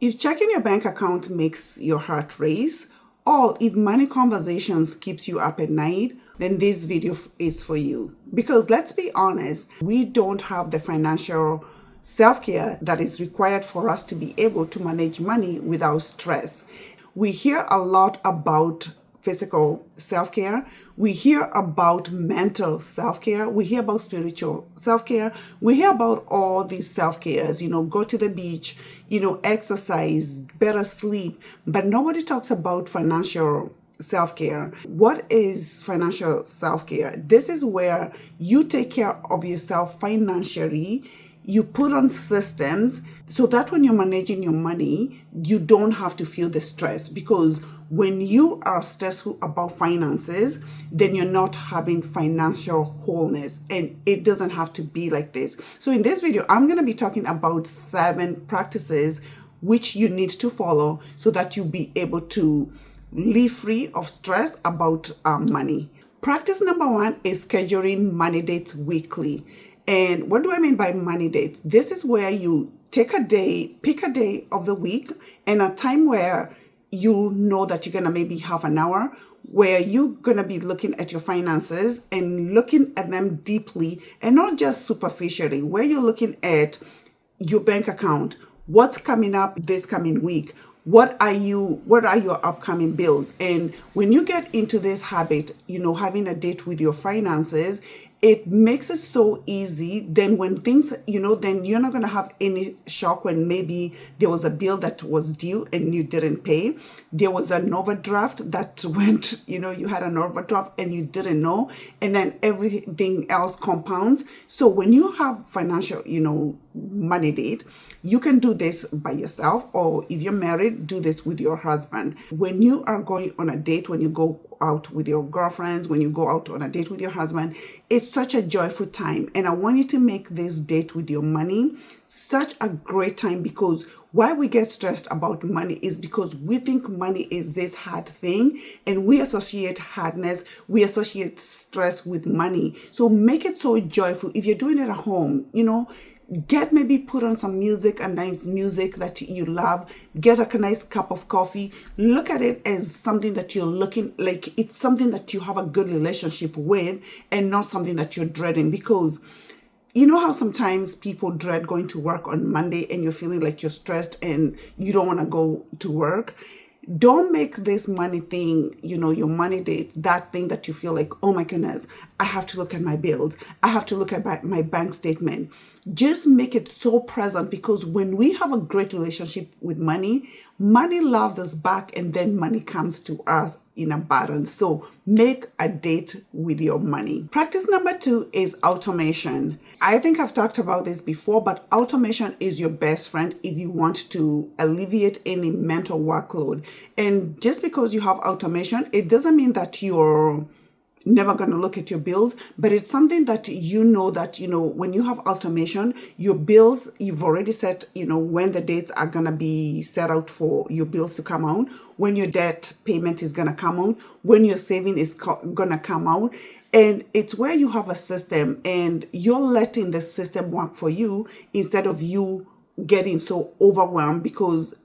If checking your bank account makes your heart race, or if money conversations keeps you up at night, then this video is for you. Because let's be honest, we don't have the financial self-care that is required for us to be able to manage money without stress. We hear a lot about physical self-care. We hear about mental self-care. We hear about spiritual self-care. We hear about all these self-cares, go to the beach, exercise, better sleep, but nobody talks about financial self-care. What is financial self-care? This is where you take care of yourself financially. You put on systems so that when you're managing your money, you don't have to feel the stress, because when you are stressful about finances, then you're not having financial wholeness, and it doesn't have to be like this. So in this video, I'm going to be talking about 7 practices which you need to follow so that you'll be able to live free of stress about money. Practice number 1 is scheduling money dates weekly. And what do I mean by money dates? This is where you take a day, pick a day of the week and a time where you know that you're going to maybe have an hour where you're going to be looking at your finances and looking at them deeply and not just superficially, where you're looking at your bank account, what's coming up this coming week, what are your upcoming bills. And when you get into this habit, having a date with your finances, it makes it so easy. Then when things, then you're not going to have any shock when maybe there was a bill that was due and you didn't pay. There was an overdraft that went, you had an overdraft and you didn't know. And then everything else compounds. So when you have financial, money date, you can do this by yourself, or if you're married, do this with your husband. When you are going on a date, when you go out with your girlfriends, when you go out on a date with your husband, it's such a joyful time. And I want you to make this date with your money such a great time, because why we get stressed about money is because we think money is this hard thing, and we associate hardness, we associate stress with money. So make it so joyful. If you're doing it at home, put on some music, a nice music that you love, get a nice cup of coffee, look at it as something that you're looking like it's something that you have a good relationship with and not something that you're dreading. Because you know how sometimes people dread going to work on Monday and you're feeling like you're stressed and you don't want to go to work? Don't make this money thing, your money date, that thing that you feel like, oh my goodness, I have to look at my bills. I have to look at my bank statement. Just make it so present, because when we have a great relationship with money, money loves us back, and then money comes to us in abundance. So make a date with your money. Practice number 2 is automation. I think I've talked about this before, but automation is your best friend if you want to alleviate any mental workload. And just because you have automation, it doesn't mean that you're never going to look at your bills, but it's something that that when you have automation, your bills, you've already set when the dates are going to be set out for your bills to come out, when your debt payment is going to come out, when your saving is going to come out. And it's where you have a system and you're letting the system work for you instead of you getting so overwhelmed, because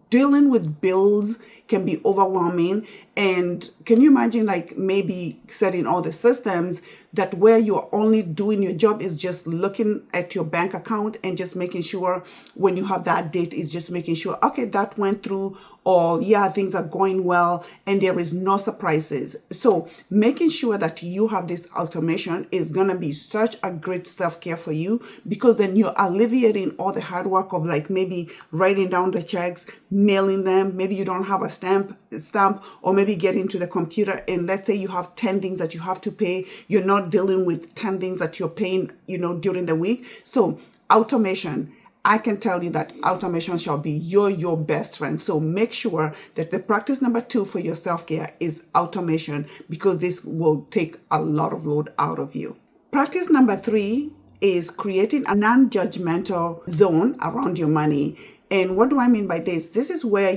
dealing with bills can be overwhelming. And can you imagine maybe setting all the systems that where you're only doing your job is just looking at your bank account and just making sure when you have that date is just making sure, okay, that went through, or yeah, things are going well and there is no surprises. So making sure that you have this automation is going to be such a great self-care for you, because then you're alleviating all the hard work of maybe writing down the checks, mailing them. Maybe you don't have a stamp, or maybe get into the computer and let's say you have 10 things that you have to pay. You're not dealing with 10 things that you're paying, during the week. So automation, I can tell you that automation shall be your best friend. So make sure that the practice number 2 for your self-care is automation, because this will take a lot of load out of you. Practice number 3 is creating a non-judgmental zone around your money. And what do I mean by this? This is where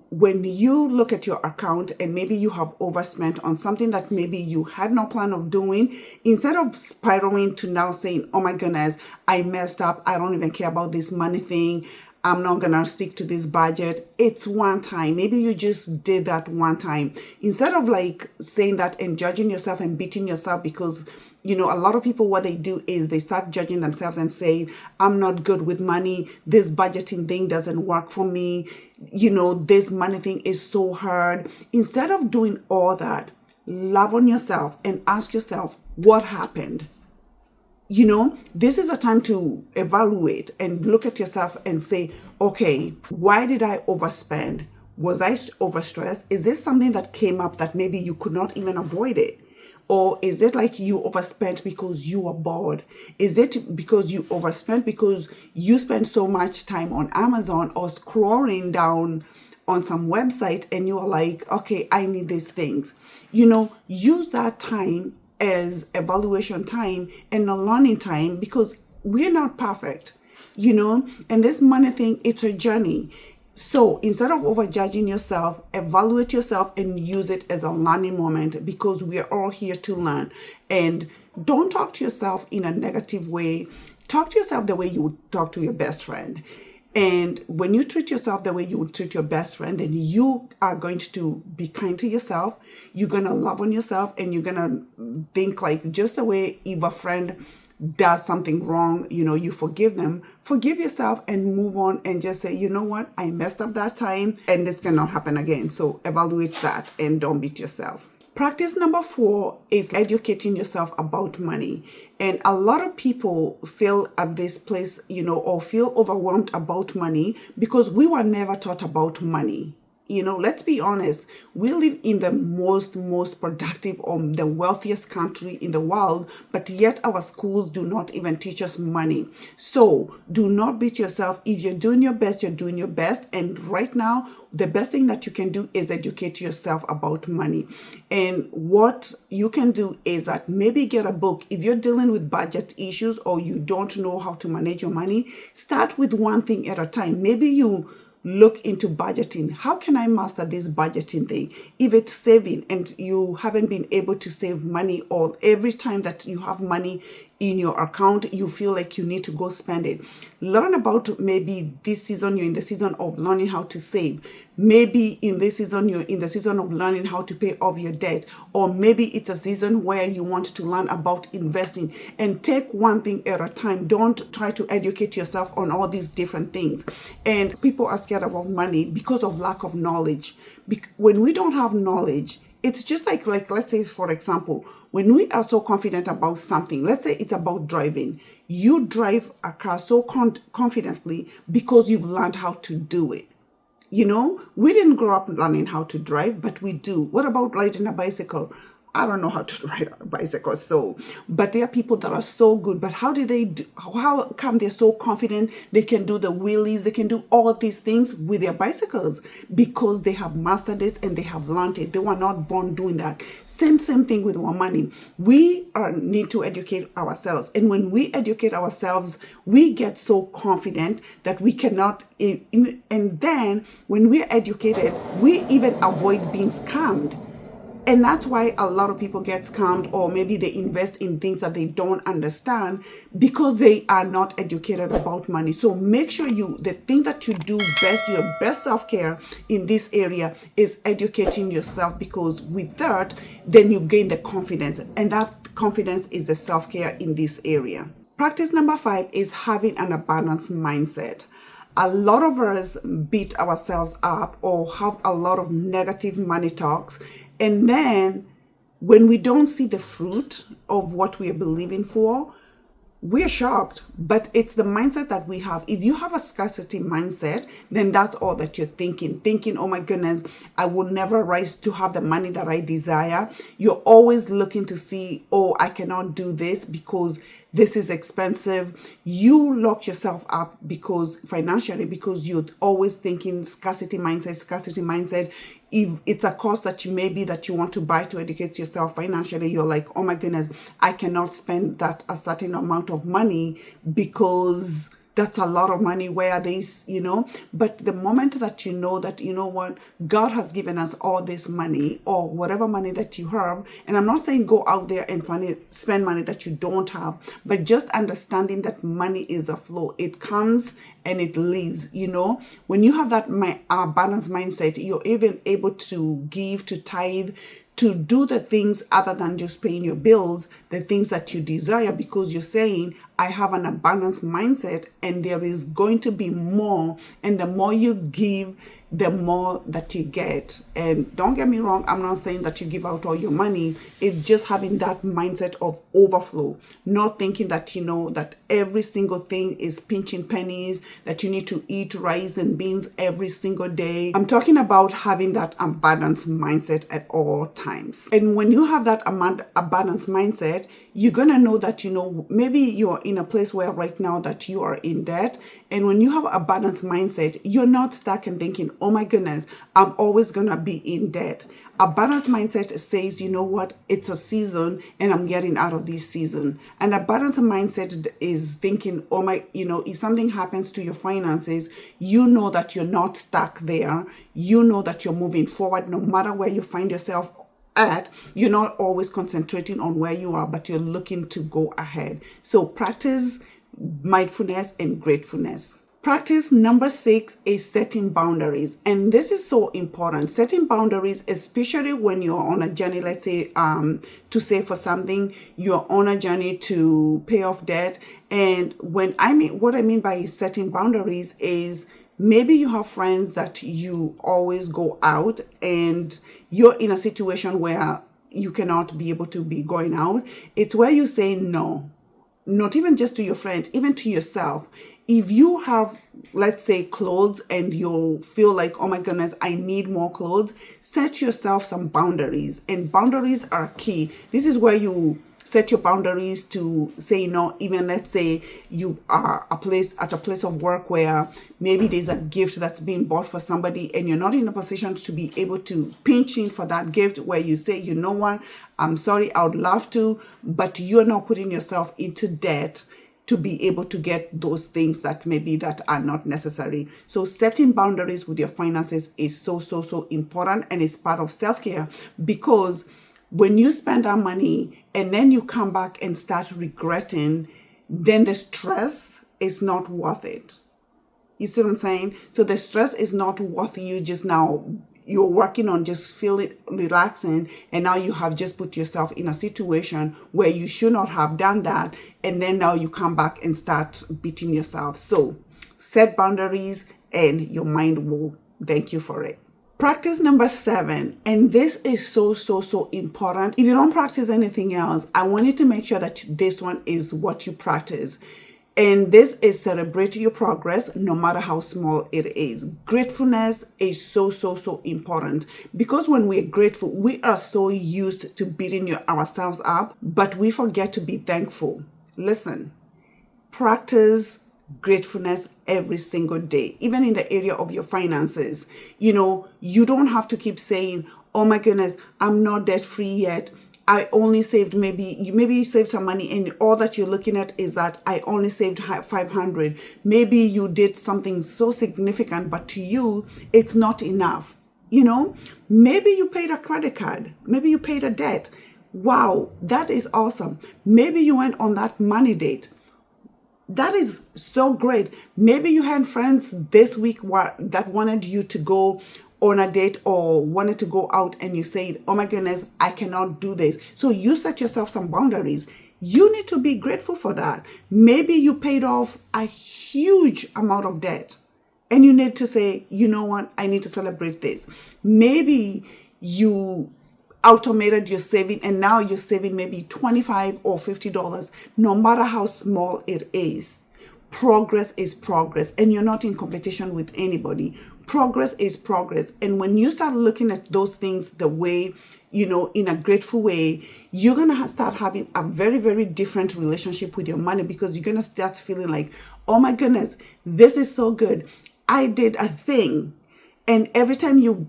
when you look at your account and maybe you have overspent on something that maybe you had no plan of doing, instead of spiraling to now saying, oh my goodness, I messed up, I don't even care about this money thing, I'm not gonna stick to this budget. It's one time. Maybe you just did that one time. Instead of like saying that and judging yourself and beating yourself, because a lot of people, what they do is they start judging themselves and saying, I'm not good with money. This budgeting thing doesn't work for me. This money thing is so hard. Instead of doing all that, love on yourself and ask yourself, what happened? This is a time to evaluate and look at yourself and say, okay, why did I overspend? Was I overstressed? Is this something that came up that maybe you could not even avoid it? Or is it like you overspent because you were bored? Is it because you overspent because you spent so much time on Amazon or scrolling down on some website and you're like, okay, I need these things? Use that time as evaluation time and a learning time, because we're not perfect, and this money thing, it's a journey. So instead of overjudging yourself, evaluate yourself and use it as a learning moment, because we are all here to learn. And don't talk to yourself in a negative way. Talk to yourself the way you would talk to your best friend. And when you treat yourself the way you would treat your best friend, then you are going to be kind to yourself. You're going to love on yourself, and you're going to think like just the way if a friend does something wrong, you forgive them, forgive yourself and move on and just say, you know what, I messed up that time and this cannot happen again. So evaluate that and don't beat yourself. Practice number 4 is educating yourself about money. And a lot of people feel at this place, or feel overwhelmed about money because we were never taught about money. Let's be honest, we live in the most productive or the wealthiest country in the world, but yet our schools do not even teach us money. So do not beat yourself. If you're doing your best, you're doing your best. And right now, the best thing that you can do is educate yourself about money. And what you can do is that maybe get a book. If you're dealing with budget issues or you don't know how to manage your money, start with one thing at a time. Maybe you look into budgeting. How can I master this budgeting thing? If it's saving and you haven't been able to save money, or every time that you have money in your account, you feel like you need to go spend it. Learn about, maybe this season you're in the season of learning how to save. Maybe in this season you're in the season of learning how to pay off your debt. Or maybe it's a season where you want to learn about investing, and take one thing at a time. Don't try to educate yourself on all these different things. And people are scared about money because of lack of knowledge. When we don't have knowledge, it's just like let's say, for example, when we are so confident about something, let's say it's about driving. You drive a car so confidently because you've learned how to do it. We didn't grow up learning how to drive, but we do. What about riding a bicycle? I don't know how to ride a bicycle, but there are people that are so good. But how come they're so confident? They can do the wheelies, they can do all these things with their bicycles because they have mastered this and they have learned it. They were not born doing that. Same thing with our money. We need to educate ourselves. And when we educate ourselves, we get so confident that we cannot, and then when we're educated, we even avoid being scammed. And that's why a lot of people get scammed, or maybe they invest in things that they don't understand because they are not educated about money. So make sure the thing that you do best, your best self-care in this area is educating yourself, because with that, then you gain the confidence. And that confidence is the self-care in this area. Practice number 5 is having an abundance mindset. A lot of us beat ourselves up or have a lot of negative money talks. And then when we don't see the fruit of what we are believing for, we're shocked. But it's the mindset that we have. If you have a scarcity mindset, then that's all that you're thinking, oh my goodness, I will never rise to have the money that I desire. You're always looking to see, oh, I cannot do this because this is expensive. You lock yourself up financially because you're always thinking scarcity mindset. If it's a course that you want to buy to educate yourself financially, you're like, oh my goodness, I cannot spend a certain amount of money because that's a lot of money. Where are these, But the moment that you know that, what, God has given us all this money, or whatever money that you have, and I'm not saying go out there and spend money that you don't have, but just understanding that money is a flow. It comes and it leaves, When you have that balanced mindset, you're even able to give, to tithe, to do the things other than just paying your bills, the things that you desire, because you're saying, I have an abundance mindset and there is going to be more. And the more you give, the more that you get. And don't get me wrong, I'm not saying that you give out all your money. It's just having that mindset of overflow, not thinking that, that every single thing is pinching pennies, that you need to eat rice and beans every single day. I'm talking about having that abundance mindset at all times. And when you have that abundance mindset, you're going to know that, maybe you're in a place where right now that you are in debt. And when you have a balanced mindset, you're not stuck and thinking, oh my goodness, I'm always going to be in debt. A balanced mindset says, you know what, it's a season and I'm getting out of this season. And a balanced mindset is thinking, oh my, if something happens to your finances, you know that you're not stuck there. You know that you're moving forward no matter where you find yourself at. You're not always concentrating on where you are, but you're looking to go ahead. So practice mindfulness and gratefulness. Practice number 6 is setting boundaries. And this is so important. Setting boundaries, especially when you're on a journey, let's say, to save for something, you're on a journey to pay off debt. And what I mean by setting boundaries is, maybe you have friends that you always go out and you're in a situation where you cannot be able to be going out. It's where you say no, not even just to your friends, even to yourself. If you have, let's say, clothes and you feel like, oh my goodness, I need more clothes, set yourself some boundaries. And boundaries are key. This is where you set your boundaries to say no. Even let's say you are at a place of work where maybe there's a gift that's being bought for somebody and you're not in a position to be able to pinch in for that gift, where you say, you know what, I'm sorry, I would love to, but you're not putting yourself into debt to be able to get those things that maybe that are not necessary. So setting boundaries with your finances is so important, and it's part of self-care, because when you spend that money and then you come back and start regretting, then the stress is not worth it. You see what I'm saying? So the stress is not worth you just now. You're working on just feeling relaxing, and now you have just put yourself in a situation where you should not have done that. And then now you come back and start beating yourself. So set boundaries and your mind will thank you for it. Practice number 7, and this is so important. If you don't practice anything else, I want you to make sure that this one is what you practice. And this is celebrate your progress, no matter how small it is. Gratefulness is so important, because when we're grateful, we are so used to beating ourselves up, but we forget to be thankful. Listen, practice gratefulness every single day, even in the area of your finances. You don't have to keep saying, oh my goodness, I'm not debt free yet. I only saved maybe you saved some money, and all that you're looking at is that I only saved 500. Maybe you did something so significant, but to you, it's not enough. Maybe you paid a credit card. Maybe you paid a debt. Wow, that is awesome. Maybe you went on that money date. That is so great. Maybe you had friends this week that wanted you to go on a date or wanted to go out, and you said, oh my goodness, I cannot do this. So you set yourself some boundaries. You need to be grateful for that. Maybe you paid off a huge amount of debt, and you need to say, you know what, I need to celebrate this. Maybe you automated your saving, and now you're saving maybe $25 or $50, no matter how small it is. Progress is progress, and you're not in competition with anybody. Progress is progress. And when you start looking at those things the way, in a grateful way, you're going to start having a very different relationship with your money, because you're going to start feeling like, oh my goodness, this is so good. I did a thing And every time you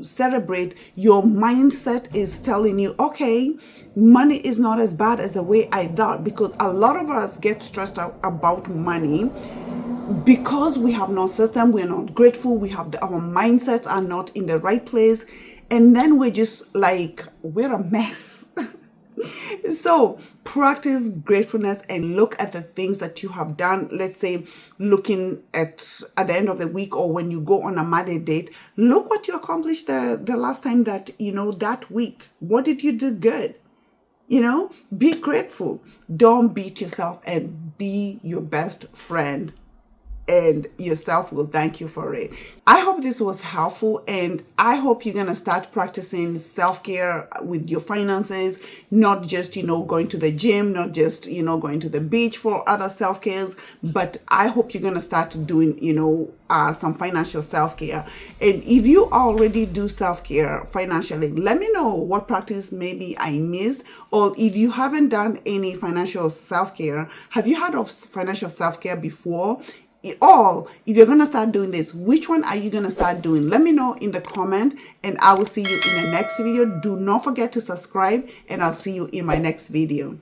celebrate, your mindset is telling you, okay, money is not as bad as the way I thought. Because a lot of us get stressed out about money because we have no system, we're not grateful, our mindsets are not in the right place, and then we're just like, we're a mess. So practice gratefulness and look at the things that you have done. Let's say looking at the end of the week, or when you go on a Monday date, look what you accomplished the last time that week. What did you do good? Be grateful. Don't beat yourself, and be your best friend, and yourself will thank you for it. I hope this was helpful, and I hope you're going to start practicing self-care with your finances, not just, going to the gym, not just, going to the beach for other self-cares, but I hope you're going to start doing, some financial self-care. And if you already do self-care financially, let me know what practice maybe I missed, or if you haven't done any financial self-care, have you heard of financial self-care before? Or if you're going to start doing this, which one are you going to start doing? Let me know in the comment, and I will see you in the next video. Do not forget to subscribe, and I'll see you in my next video.